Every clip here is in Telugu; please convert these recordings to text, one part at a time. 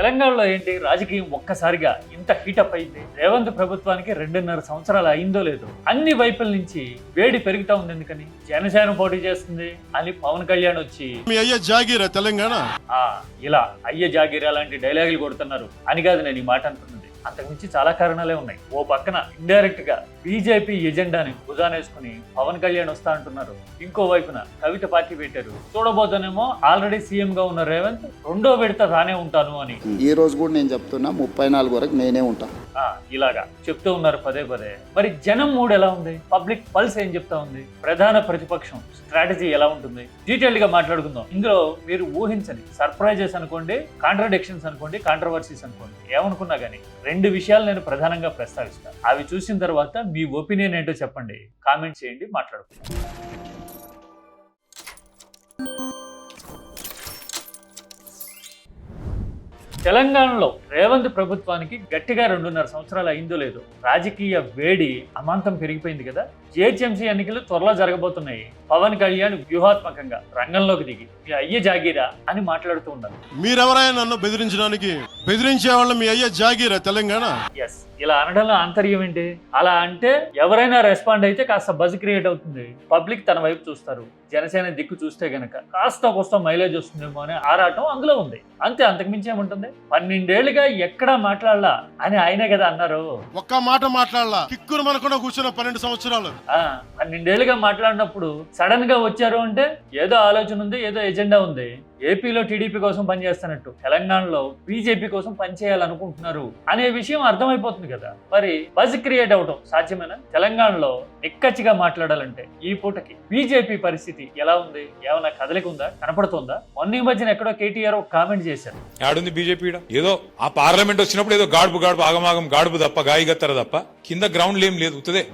తెలంగాణలో ఏంటి రాజకీయం ఒక్కసారిగా ఇంత హీటప్ అయింది. రేవంత్ ప్రభుత్వానికి 2.5 సంవత్సరాలు అయిందో లేదో అన్ని వైపుల నుంచి వేడి పెరుగుతా ఉంది. ఎందుకని జనసేన పోటీ చేస్తుంది అని పవన్ కళ్యాణ్ వచ్చి మీ అయ్య జాగీరా తెలంగాణ ఇలా అయ్య జాగీరా లాంటి డైలాగులు కొడుతున్నారు అని కాదు నేను ఈ మాట అంటున్నది. అంతకుమించి చాలా కారణాలే ఉన్నాయి. ఓ పక్కన ఇండైరెక్ట్ గా బీజేపీ ఎజెండాని భుజానేసుకుని పవన్ కళ్యాణ్ వస్తా అంటున్నారు. ఇంకో వైపున కవిత పార్టీ పెట్టారు. చూడబోతేనేమో ఆల్రెడీ సీఎం గా ఉన్న రేవంత్ రెండో విడత తానే ఉంటాను అని ఈ రోజు కూడా నేను చెప్తున్నా 34 వరకు నేనే ఉంటాను ఇలాగా చెప్తూ ఉన్నారు పదే పదే. మరి జనం మూడ్ ఎలా ఉంది? పబ్లిక్ పల్స్ ఏం చెప్తా ఉంది? ప్రధాన ప్రతిపక్షం స్ట్రాటజీ ఎలా ఉంటుంది? డీటెయిల్డ్ గా మాట్లాడుకుందాం. ఇందులో మీరు ఊహించని సర్ప్రైజెస్ అనుకోండి, కాంట్రడిక్షన్స్ అనుకోండి, కాంట్రవర్సీస్ అనుకోండి, ఏమనుకున్నా కానీ 2 విషయాలు నేను ప్రధానంగా ప్రస్తావిస్తాను. అవి చూసిన తర్వాత మీ ఒపీనియన్ ఏంటో చెప్పండి, కామెంట్ చేయండి, మాట్లాడుకుందాం. తెలంగాణలో రేవంత్ ప్రభుత్వానికి గట్టిగా 2.5 సంవత్సరాలు అయిందో లేదో రాజకీయ వేడి అమాంతం పెరిగిపోయింది కదా. జిహెచ్ఎంసీ ఎన్నికలు త్వరలో జరగబోతున్నాయి. పవన్ కళ్యాణ్ వ్యూహాత్మకంగా రంగంలోకి దిగి మీ అయ్య జాగీరా అని మాట్లాడుతూ ఉన్నారు. మీరెవరైనా నన్ను బెదిరించడానికి బెదిరించే వాళ్ళ మీ అయ్య జాగీరా తెలంగాణ. ఎస్, ఇలా అనడంలో ఆంతర్యం ఏంటి? అలా అంటే ఎవరైనా రెస్పాండ్ అయితే కాస్త బజ్ క్రియేట్ అవుతుంది. పబ్లిక్ తన వైపు చూస్తారు. జనసేన దిక్కు చూస్తే గనక కాస్త మైలేజ్ వస్తుందేమో అనే ఆరాటం అందులో ఉంది. అంతే, అంతకుమించి ఏముంటుంది? 12 ఏళ్లుగా ఎక్కడా మాట్లాడలా అని ఆయనే కదా అన్నారు. ఒక్క మాట మాట్లాడలా, కిక్కురు మనకుండా కూర్చున్న 12 సంవత్సరాలు. 12 ఏళ్లుగా మాట్లాడినప్పుడు సడన్ గా వచ్చారు అంటే ఏదో ఆలోచన ఉంది, ఏదో ఎజెండా ఉంది. ఏపీలో టీడీపీ కోసం పనిచేస్తున్నట్టు తెలంగాణలో బీజేపీ కోసం పనిచేయాలనుకుంటున్నారు అనే విషయం అర్థమైపోతుంది కదా. మరి బజ్ క్రియేట్ అవటం సాధ్యమేనా? తెలంగాణలో ఎక్కచ్చిగా మాట్లాడాలంటే ఈ పూటకి బీజేపీ పరిస్థితి ఎలా ఉంది? ఏమైనా కదలిక ఉందా? కనపడుతుందా? మొన్న మధ్యన ఎక్కడో కేటీఆర్ ఒక కామెంట్ చేశారు. ఆడుంది బీజేపీ ఏదో ఆ పార్లమెంట్ వచ్చినప్పుడు ఏదో గాడుపు ఆగమాగం గాడుపు తప్ప గాయగత్తర తప్ప కింద గ్రౌండ్ ఏం లేదు. ఉత్తదే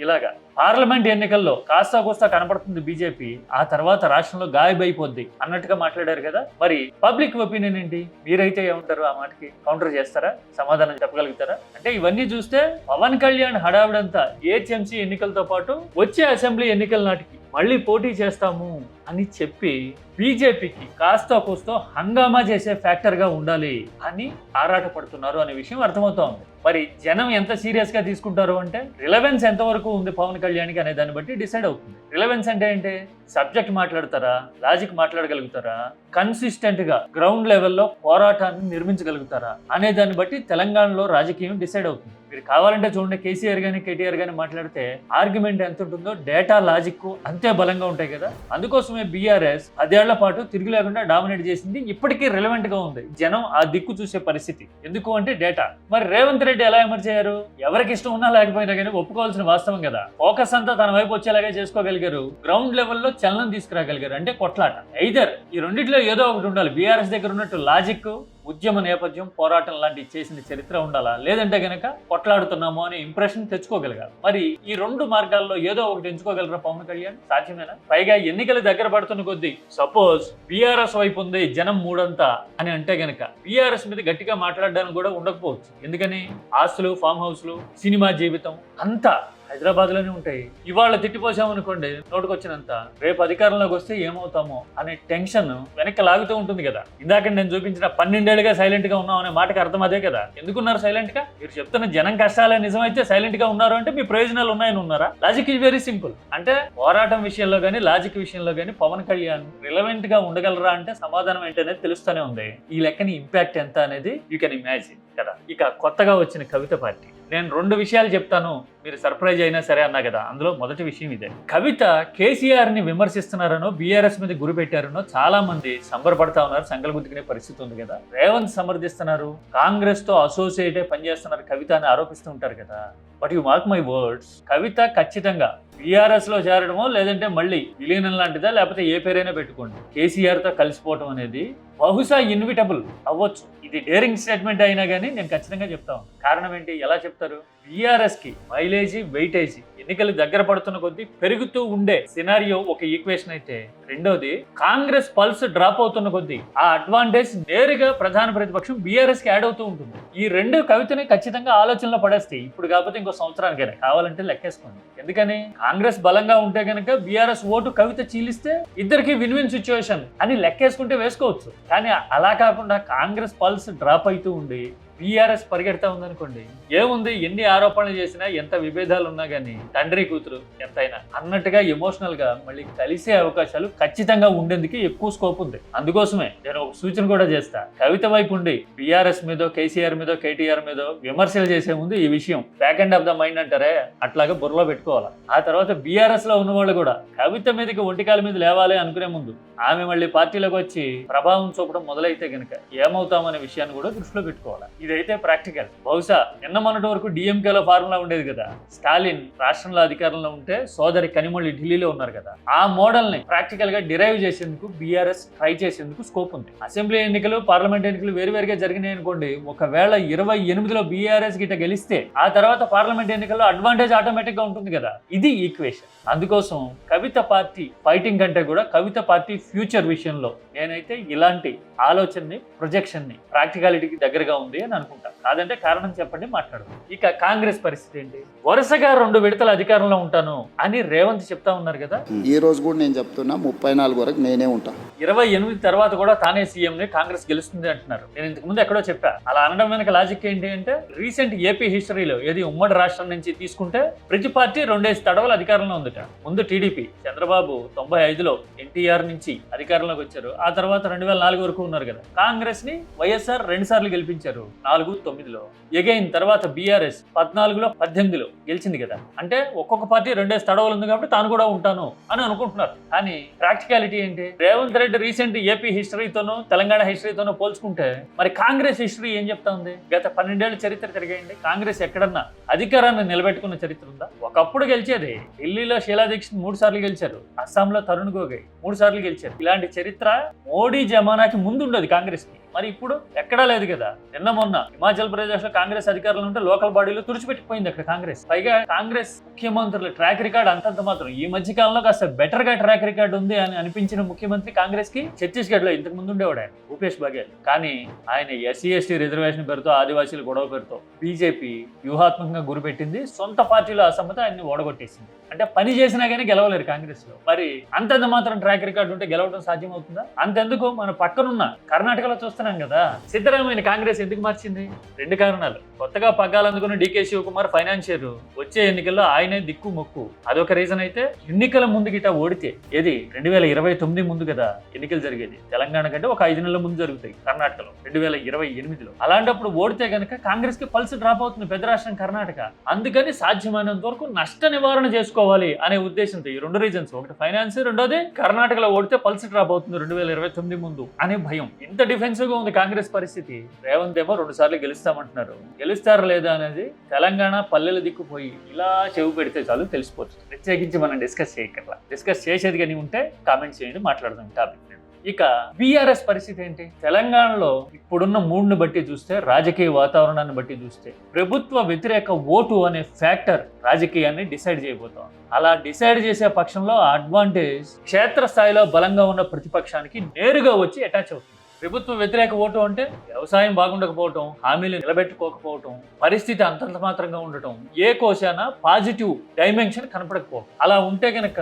ఇలాగా పార్లమెంట్ ఎన్నికల్లో కాస్తా కోస్తా కనపడుతుంది బీజేపీ, ఆ తర్వాత రాష్ట్రంలో గాయబైపోద్ది అన్నట్టుగా మాట్లాడారు కదా. మరి పబ్లిక్ ఒపీనియన్ ఏంటి? మీరైతే ఏమంటారు? ఆ మాటకి కౌంటర్ చేస్తారా? సమాధానం చెప్పగలుగుతారా? అంటే ఇవన్నీ చూస్తే పవన్ కళ్యాణ్ హడావిడంతా జిహెచ్ఎంసీ ఎన్నికలతో పాటు వచ్చే అసెంబ్లీ ఎన్నికల నాటికి మళ్ళీ పోటీ చేస్తాము అని చెప్పి బీజేపీకి కాస్తో కూస్తో హంగామా చేసే ఫ్యాక్టర్ గా ఉండాలి అని ఆరాట పడుతున్నారు అనే విషయం అర్థమవుతా ఉంది. మరి జనం ఎంత సీరియస్ గా తీసుకుంటారు అంటే రిలవెన్స్ ఎంతవరకు ఉంది పవన్ కళ్యాణ్కి అనే దాన్ని బట్టి డిసైడ్ అవుతుంది. రిలవెన్స్ అంటే ఏంటి? సబ్జెక్ట్ మాట్లాడతారా, లాజిక్ మాట్లాడగలుగుతారా, కన్సిస్టెంట్ గా గ్రౌండ్ లెవెల్లో పోరాటాన్ని నిర్మించగలుగుతారా అనే దాన్ని బట్టి తెలంగాణలో రాజకీయం డిసైడ్ అవుతుంది. మీరు కావాలంటే చూడండి, కేసీఆర్ గానీ కేటీఆర్ గానీ మాట్లాడితే ఆర్గ్యుమెంట్ ఎంత ఉంటుందో డేటా లాజిక్ అంతే బలంగా ఉంటాయి కదా. అందుకోసమే బీఆర్ఎస్ 10 ఏళ్ల పాటు తిరిగి లేకుండా డామినేట్ చేసింది. ఇప్పటికీ రిలవెంట్ గా ఉంది. జనం ఆ దిక్కు చూసే పరిస్థితి. ఎందుకు అంటే డేటా. మరి రేవంత్ రెడ్డి ఎలా ఎమర్జ్ అయ్యారు? ఎవరికి ఇష్టం ఉన్నా లేకపోయినా కానీ ఒప్పుకోవాల్సిన వాస్తవం కదా. ఫోకస్ అంతా తన వైపు వచ్చేలాగే చేసుకోగలిగారు. గ్రౌండ్ లెవెల్లో చలనం తీసుకురాగలిగారు. అంటే కొట్లాట. ఐదర్ ఈ రెండిట్లో ఏదో ఒకటి ఉండాలి. బీఆర్ఎస్ దగ్గర ఉన్నట్టు లాజిక్, ఉద్యమ నేపథ్యం, పోరాటం లాంటి చేసిన చరిత్ర ఉండాలా, లేదంటే గనక కొట్లాడుతున్నాము అనే ఇంప్రెషన్ తెచ్చుకోగలగాలి. మరి ఈ 2 మార్గాల్లో ఏదో ఒకటి ఎంచుకోగలరా పవన్ కళ్యాణ్? సాధ్యమేనా? పైగా ఎన్నికలు దగ్గర పడుతున్న కొద్దీ సపోజ్ బీఆర్ఎస్ వైపు ఉంది జనం మూడంతా అని అంటే గనక బీఆర్ఎస్ మీద గట్టిగా మాట్లాడడానికి కూడా ఉండకపోవచ్చు. ఎందుకని? ఆస్తులు, ఫామ్ హౌస్లు, సినిమా జీవితం అంతా హైదరాబాద్ లోనే ఉంటాయి. ఇవాళ తిట్టిపోసామనుకోండి నోటుకొచ్చినంత, రేపు అధికారంలోకి వస్తే ఏమవుతామో అనే టెన్షన్ వెనక్కి లాగుతూ ఉంటుంది కదా. ఇందాక నేను చూపించిన 12 ఏళ్లుగా సైలెంట్ గా ఉన్నాం అనే మాటకి అర్థం అదే కదా. ఎందుకున్నారు సైలెంట్ గా? మీరు చెప్తున్న జనం కష్టాలే నిజమైతే సైలెంట్ గా ఉన్నారు అంటే మీ ప్రయోజనాలు ఉన్నాయని ఉన్నారా? Logic is very simple. అంటే పోరాటం విషయంలో గానీ, లాజిక్ విషయంలో గానీ పవన్ కళ్యాణ్ రిలవెంట్ గా ఉండగలరా అంటే సమాధానం ఏంటనేది తెలుస్తూనే ఉంది. ఈ లెక్కని ఇంపాక్ట్ ఎంత అనేది యూ కెన్ ఇమాజిన్ కదా. ఇక కొత్తగా వచ్చిన కవిత పార్టీ. నేను 2 విషయాలు చెప్తాను, మీరు సర్ప్రైజ్ అయినా సరే అన్నా కదా. అందులో మొదటి విషయం ఇదే. కవిత కేసీఆర్ ని విమర్శిస్తున్నారనో, బీఆర్ఎస్ మీద గురి పెట్టారనో చాలా మంది సంబరపడతా ఉన్నారు. సంగలగుద్దుకునే పరిస్థితి ఉంది కదా. రేవంత్ సమర్థిస్తున్నారు, కాంగ్రెస్ తో అసోసియేట్ అయి పనిచేస్తున్నారు కవిత అని ఆరోపిస్తూ ఉంటారు కదా. But you mark my words, Kavitha ఖచ్చితంగా బీఆర్ఎస్ లో చేరడమో లేదంటే మళ్ళీ విలీనం లాంటిదా, లేకపోతే ఏ పేరైనా పెట్టుకోండి, కేసీఆర్ తో కలిసిపోవటం అనేది బహుశా ఇన్విటబుల్ అవ్వచ్చు. ఇది డేరింగ్ స్టేట్మెంట్ అయినా కానీ నేను ఖచ్చితంగా చెప్తాను. కారణం ఏంటి, ఎలా చెప్తారు? బీఆర్ఎస్ కి మైలేజీ వెయిటేజీ ఎన్నికలు దగ్గర పడుతున్న కొద్దీ పెరుగుతూ ఉండే సినారియో ఒక ఈక్వేషన్ అయితే, రెండోది కాంగ్రెస్ పల్స్ డ్రాప్ అవుతున్న కొద్దీ ఆ అడ్వాంటేజ్ నేరుగా ప్రధాన ప్రతిపక్షం బీఆర్ఎస్ కి యాడ్ అవుతూ ఉంటుంది. ఈ రెండు కవితని ఖచ్చితంగా ఆలోచనలో పడేస్తాయి. ఇప్పుడు కాకపోతే ఇంకో సంవత్సరానికైనా కావాలంటే లెక్కేసుకోండి. ఎందుకని కాంగ్రెస్ బలంగా ఉంటే కనుక బీఆర్ఎస్ ఓటు కవిత చీలిస్తే ఇద్దరికి విన్ విన్ సిచ్యువేషన్ అని లెక్కేసుకుంటే వేసుకోవచ్చు. కానీ అలా కాకుండా కాంగ్రెస్ పల్స్ డ్రాప్ అవుతూ ఉండి బీఆర్ఎస్ పరిగెడతా ఉందనుకోండి, ఏముంది ఎన్ని ఆరోపణలు చేసినా ఎంత విభేదాలు ఉన్నా కానీ తండ్రి కూతురు ఎంతైనా అన్నట్టుగా ఎమోషనల్ గా మళ్ళీ కలిసే అవకాశాలు ఖచ్చితంగా ఉండేందుకు ఎక్కువ స్కోప్ ఉంది. అందుకోసమే నేను ఒక సూచన కూడా చేస్తా, కవిత వైపు ఉండి బీఆర్ఎస్ మీదో కేసీఆర్ మీదో కేటీఆర్ మీదో విమర్శలు చేసే ముందు ఈ విషయం back end of the mind అంటారే అట్లాగా బుర్రలో పెట్టుకోవాలి. ఆ తర్వాత బీఆర్ఎస్ లో ఉన్న వాళ్ళు కూడా కవిత మీదకి ఒంటికాల మీద లేవాలి అనుకునే ముందు ఆమె మళ్ళీ పార్టీలోకి వచ్చి ప్రభావం చూపడం మొదలైతే గనక ఏమవుతామనే విషయాన్ని కూడా దృష్టిలో పెట్టుకోవాలి. ఇదైతే ప్రాక్టికల్. బహుశా నిన్న మొన్నటి వరకు డిఎంకేలో ఫార్ములా ఉండేది కదా, స్టాలిన్ రాష్ట్రంలో అధికారంలో ఉంటే సోదరి కనిమొళి ఢిల్లీలో ఉన్నారు కదా, ఆ మోడల్ ని ప్రాక్టికల్ గా డిరైవ్ చేసేందుకు బీఆర్ఎస్ ట్రై చేసేందుకు స్కోప్ ఉంది. అసెంబ్లీ ఎన్నికలు పార్లమెంట్ ఎన్నికలు వేరువేరుగా జరిగినాయి అనుకోండి, ఒకవేళ 28లో బీఆర్ఎస్ గిట్ట గెలిస్తే ఆ తర్వాత పార్లమెంట్ ఎన్నికల్లో అడ్వాంటేజ్ ఆటోమేటిక్ గా ఉంటుంది కదా. ఇది ఈక్వేషన్. అందుకోసం కవిత పార్టీ ఫైటింగ్ కంటే కూడా కవిత పార్టీ ఫ్యూచర్ విషయంలో నేనైతే ఇలాంటి ఆలోచనని ప్రొజెక్షన్ ని ప్రాక్టికాలిటీకి దగ్గరగా ఉంది అని అనుకుంటా. కాదంటే కారణం చెప్పండి, మాట్లాడదాం. ఇక కాంగ్రెస్ పరిస్థితి ఏంటి? వరుసగా 2 విడతల అధికారంలో ఉంటాను అని రేవంత్ చెప్తా ఉన్నారు కదా. ఈ రోజు కూడా నేను చెప్తున్నా 34 వరకు నేనే ఉంటా. 28 తర్వాత కూడా తానే సీఎం ని కాంగ్రెస్ గెలుస్తుంది అంటున్నారు. నేను ఇంతకు ముందు ఎక్కడో చెప్పా. అలా అనడం వెనక లాజిక్ ఏంటి అంటే, రీసెంట్ ఏపీ హిస్టరీలో ఏది ఉమ్మడి రాష్ట్రం నుంచి తీసుకుంటే ప్రతి పార్టీ 2 తడవలు అధికారంలో ఉంది. ముందు టీడీపీ, చంద్రబాబు 95లో ఎన్టీఆర్ నుంచి అధికారంలోకి వచ్చారు. ఆ తర్వాత 2004 వరకు ఉన్నారు కదా. కాంగ్రెస్ ని వైఎస్ఆర్ 2 సార్లు గెలిపించారు, 4, 9లో. ఎగైన్ తర్వాత బీఆర్ఎస్ 14లో 18లో గెలిచింది కదా. అంటే ఒక్కొక్క పార్టీ 2 తడవలు ఉంది కాబట్టి తాను కూడా ఉంటాను అని అనుకుంటున్నారు. కానీ ప్రాక్టికాలిటీ ఏంటి? రేవంత్ రెడ్డి రీసెంట్ ఏపీ హిస్టరీతోనూ తెలంగాణ హిస్టరీతోనూ పోల్చుకుంటే మరి కాంగ్రెస్ హిస్టరీ ఏం చెప్తా ఉంది? గత 12 ఏళ్ల చరిత్ర తిరిగేయండి, కాంగ్రెస్ ఎక్కడన్నా అధికారాన్ని నిలబెట్టుకున్న చరిత్ర ఉందా? ఒకప్పుడు గెలిచేది. ఢిల్లీలో షీలా దీక్షిత్ 3 సార్లు గెలిచారు, అస్సాంలో తరుణ్ గొగోయ్ 3 సార్లు గెలిచారు. ఇలాంటి చరిత్ర మోడీ జమానాకి ముందు ఉండదు కాంగ్రెస్ కి. మరి ఇప్పుడు ఎక్కడా లేదు కదా. నిన్న మొన్న హిమాచల్ ప్రదేశ్ లో కాంగ్రెస్ అధికారులు ఉంటే లోకల్ బాడీలో తుడిచిపెట్టిపోయింది అక్కడ కాంగ్రెస్. పైగా కాంగ్రెస్ ముఖ్యమంత్రుల ట్రాక్ రికార్డ్ అంతంత మాత్రం. ఈ మధ్య కాలంలో కాస్త బెటర్ గా ట్రాక్ రికార్డ్ ఉంది అని అనిపించిన ముఖ్యమంత్రి కాంగ్రెస్ కి ఛత్తీస్గఢ్ లో ఇంతకు ముందు ఉండేవాడు ఆయన, భూపేష్ బఘేల్. కానీ ఆయన ఎస్సీ ఎస్టీ రిజర్వేషన్ పేరుతో, ఆదివాసీల గొడవ పేరుతో బీజేపీ వ్యూహాత్మకంగా గురిపెట్టింది. సొంత పార్టీలో అసమ్మత ఆయన్ని ఓడగొట్టేసింది. అంటే పని చేసినా కానీ గెలవలేరు కాంగ్రెస్ లో. మరి అంతంత మాత్రం ట్రాక్ రికార్డు ఉంటే గెలవడం సాధ్యమవుతుందా? అంతెందుకు మన పక్కనున్న కర్ణాటకలో చూస్తున్నాం కదా, సిద్ధరామయ్య కాంగ్రెస్ ఎందుకు మార్చింది? 2 కారణాలు. కొత్తగా పగ్గాలందుకున్న డీకే శివకుమార్ ఫైనాన్షియర్, వచ్చే ఎన్నికల్లో ఆయనే దిక్కు మొక్కు, అదొక రీజన్ అయితే. ఎన్నికల ముందు గిట ఓడితే, ఏది 2029 ముందు కదా ఎన్నికలు జరిగేది. తెలంగాణ కంటే ఒక 5 నెలల ముందు జరుగుతాయి కర్ణాటకలో 2028లో. అలాంటప్పుడు ఓడితే గనక కాంగ్రెస్ కి పల్స్ డ్రాప్ అవుతుంది పెద్ద రాష్ట్రం కర్ణాటక. అందుకని సాధ్యమైనంత వరకు నష్ట నివారణ చేసుకోవాలి అనే ఉద్దేశంతో ఈ 2 రీజన్స్, ఒకటి ఫైనాన్స్, రెండోది కర్ణాటకలో ఓడితే పల్స్ డ్రాప్ అవుతుంది 2029 ముందు అనే భయం. ఇంత డిఫెన్సివ్ గా ఉంది కాంగ్రెస్ పరిస్థితి. రేవంత్ ఏమో 2 సార్లు గెలుస్తామంటున్నారు. గెలుస్తారా లేదా అనేది తెలంగాణ పల్లెల దిక్కుపోయి ఇలా చెవి పెడితే చాలు తెలిసిపోతుంది. ప్రత్యేకించి మనం డిస్కస్ చేయక్కర్లా. డిస్కస్ చేసేది కానీ ఉంటే కామెంట్స్ చేయండి, మాట్లాడదాం టాపిక్. ఇక బీఆర్ఎస్ పరిస్థితి ఏంటి? తెలంగాణలో ఇప్పుడున్న మూడ్ని బట్టి చూస్తే, రాజకీయ వాతావరణాన్ని బట్టి చూస్తే, ప్రభుత్వ వ్యతిరేక ఓటు అనే ఫ్యాక్టర్ రాజకీయాన్ని డిసైడ్ చేయబోతోంది. అలా డిసైడ్ చేసే పక్షంలో అడ్వాంటేజ్ క్షేత్రస్థాయిలో బలంగా ఉన్న ప్రతిపక్షానికి నేరుగా వచ్చి అటాచ్ అవుతుంది. ప్రభుత్వ వ్యతిరేక ఓటు అంటే వ్యవసాయం బాగుండకపోవటం, హామీలు నిలబెట్టుకోకపోవటం, పరిస్థితి అంతంత మాత్రంగా ఉండటం, ఏ కోశాన పాజిటివ్ డైమెన్షన్ కనపడకపోవటం. అలా ఉంటే గనక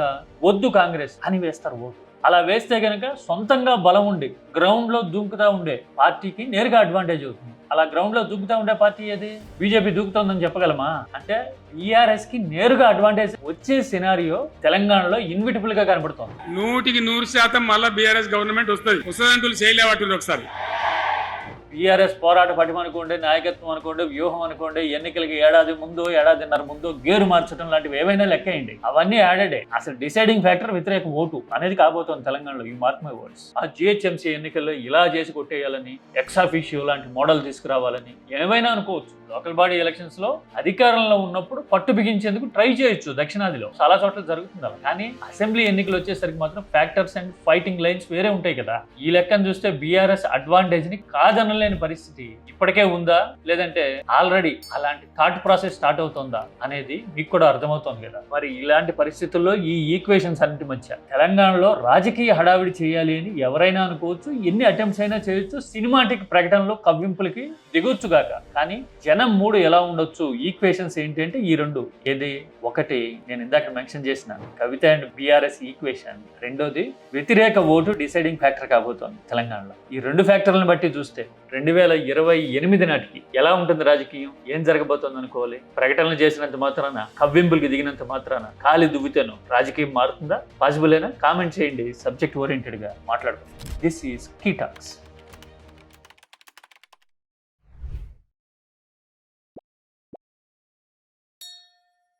వద్దు కాంగ్రెస్ అని వేస్తారు ఓటు. అలా వేస్తే గనక సొంతంగా బలం ఉండి గ్రౌండ్ లో దూకుతా ఉండే పార్టీకి నేరుగా అడ్వాంటేజ్ అవుతుంది. అలా గ్రౌండ్ లో దూకుతా ఉండే పార్టీ ఏది? బీజేపీ దూకుతోందని చెప్పగలమా? అంటే టీఆర్ఎస్ కి నేరుగా అడ్వాంటేజ్ వచ్చే సినారియో తెలంగాణలో ఇన్విటబుల్ గా కనబడుతోంది. 100% మళ్ళీ బీఆర్ఎస్ గవర్నమెంట్ వస్తుంది చేయలేవట్టుంది. ఒకసారి బీఆర్ఎస్ పోరాట పటిమ అనుకోండి, నాయకత్వం అనుకోండి, వ్యూహం అనుకోండి, ఎన్నికలకి ఏడాది ముందు, ఏడాదిన్నర ముందు గేరు మార్చడం లాంటివి ఏవైనా లెక్కేయండి, అవన్నీ యాడెడే. అసలు డిసైడింగ్ ఫ్యాక్టర్ వ్యతిరేక ఓటు అనేది కాబోతోంది తెలంగాణలో. ఈ మార్క్ మై వర్డ్స్. ఆ జిహెచ్ఎంసీ ఎన్నికల్లో ఇలా చేసి కొట్టేయాలని, ఎక్స్ అఫీషియో లాంటి మోడల్ తీసుకురావాలని ఏమైనా అనుకోవచ్చు. లోకల్ బాడీ ఎలక్షన్స్ లో అధికారంలో ఉన్నప్పుడు పట్టు బిగించేందుకు ట్రై చేయొచ్చు. దక్షిణాదిలో చాలా చోట్ల జరుగుతుంది అలా. కానీ అసెంబ్లీ ఎన్నికలు వచ్చేసరికి మాత్రం ఫ్యాక్టర్స్ అండ్ ఫైటింగ్ లైన్స్ వేరే ఉంటాయి కదా. ఈ లెక్కను చూస్తే బీఆర్ఎస్ అడ్వాంటేజ్ ని కాదనలే లేని పరిస్థితి ఇప్పటికే ఉందా, లేదంటే ఆల్రెడీ అలాంటి థాట్ ప్రాసెస్ స్టార్ట్ అవుతుందా అనేది మీకు కూడా అర్థమవుతుంది కదా. మరి ఇలాంటి పరిస్థితుల్లో ఈ ఈక్వేషన్స్ అన్నిటి మధ్య తెలంగాణలో రాజకీయ హడావిడి చేయాలి అని ఎవరైనా అనుకోవచ్చు, ఎన్ని అటెంప్ట్స్ అయినా చేయొచ్చు, సినిమాటిక్ ప్రకటనలో కవ్వింపులకి దిగొచ్చుగాక. కానీ జనం మూడు ఎలా ఉండొచ్చు, ఈక్వేషన్స్ ఏంటి అంటే ఈ రెండు. ఏది ఒకటి నేను ఇందాక మెన్షన్ చేసిన కవిత అండ్ బీఆర్ఎస్ ఈక్వేషన్, రెండోది వ్యతిరేక ఓటు డిసైడింగ్ ఫ్యాక్టర్ కాబోతోంది తెలంగాణలో. ఈ రెండు ఫ్యాక్టర్లను బట్టి చూస్తే 2028 నాటికి ఎలా ఉంటుంది రాజకీయం, ఏం జరగబోతోంది అనుకోవాలి. ప్రకటనలు చేసినంత మాత్రాన, కవ్వింపులకి దిగినంత మాత్రాన, ఖాళీ దువ్వితేను రాజకీయం మారుతుందా? పాసిబుల్ అయినా? కామెంట్ చేయండి. సబ్జెక్ట్ ఓరియంటెడ్ గా మాట్లాడుకుందాం. This is key talks.